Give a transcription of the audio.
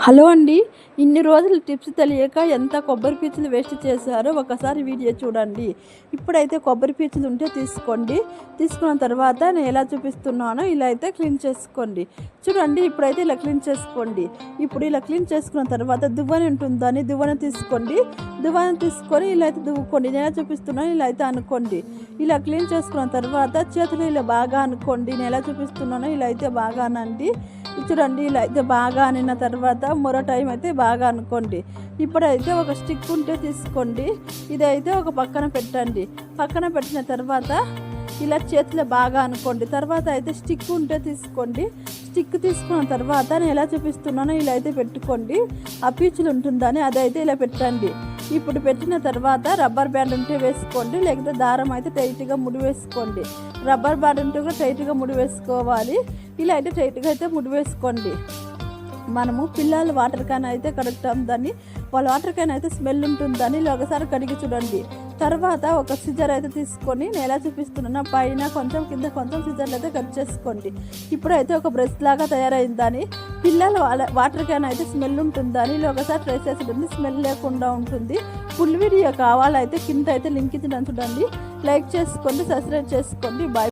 Hello అండి. ఇన్ని రోజులు టిప్స్ తెలియక ఎంత కొబ్బరి పీచులు వేస్ట్ చేశారో ఒకసారి వీడియో చూడండి. ఇప్పుడైతే కొబ్బరి పీచులు ఉంటే తీసుకోండి. తీసుకున్న తర్వాత నేను ఎలా చూపిస్తున్నానో ఇలా అయితే క్లీన్ చేసుకోండి. చూడండి, ఇప్పుడైతే ఇలా క్లీన్ చేసుకోండి. ఇప్పుడు ఇలా క్లీన్ చేసుకున్న తర్వాత దువ్వెన ఉంటుందని దువ్వెన తీసుకోండి. దువ్వెన తీసుకొని ఇలా అయితే దువ్వుకోండి. నేను ఎలా చూపిస్తున్నానో ఇలా అయితే అనుకోండి. ఇలా క్లీన్ చేసుకున్న తర్వాత చేతులు ఇలా బాగా అనుకోండి. నేను ఎలా చూపిస్తున్నానో ఇలా అయితే బాగా అనండి. చూడండి, ఇలా అయితే బాగా అనిన తర్వాత మరో టైం అయితే బాగా అనుకోండి. ఇప్పుడైతే ఒక స్టిక్ ఉంటే తీసుకోండి. ఇదైతే ఒక పక్కన పెట్టండి. పక్కన పెట్టిన తర్వాత ఇలా చేతిలో బాగా అనుకోండి. తర్వాత అయితే స్టిక్ ఉంటే తీసుకోండి. స్టిక్ తీసుకున్న తర్వాత నేను ఎలా చూపిస్తున్నానో ఇలా అయితే పెట్టుకోండి. ఆ పీచులు ఉంటుందని అదైతే ఇలా పెట్టండి. ఇప్పుడు పెట్టిన తర్వాత రబ్బర్ బ్యాండ్ ఉంటే వేసుకోండి, లేకపోతే దారం అయితే టైట్గా ముడి వేసుకోండి. రబ్బర్ బ్యాండ్ ఉంటే కూడా టైట్గా ముడి వేసుకోవాలి. ఇలా అయితే టైట్గా అయితే ముడి వేసుకోండి. మనము పిల్లలు వాటర్ క్యాన్ అయితే కడుగుతాం, దాన్ని వాళ్ళ వాటర్ క్యాన్ అయితే స్మెల్ ఉంటుందని ఇలా ఒకసారి కడిగి చూడండి. తర్వాత ఒక సిజర్ అయితే తీసుకొని నేను ఎలా చూపిస్తున్నానో పైన కొంచెం కింద కొంచెం సిజర్లు అయితే కట్ చేసుకోండి. ఇప్పుడైతే ఒక బ్రష్ లాగా తయారైందని పిల్లలు వాటర్ క్యాన్ అయితే స్మెల్ ఉంటుందని ఇలా ఒకసారి ట్రై చేసి చూడండి, స్మెల్ లేకుండా ఉంటుంది. ఫుల్ వీడియో కావాలైతే కింద అయితే లింక్ ఇచ్చిన చూడండి. లైక్ చేసుకోండి, సబ్స్క్రైబ్ చేసుకోండి. బాయ్.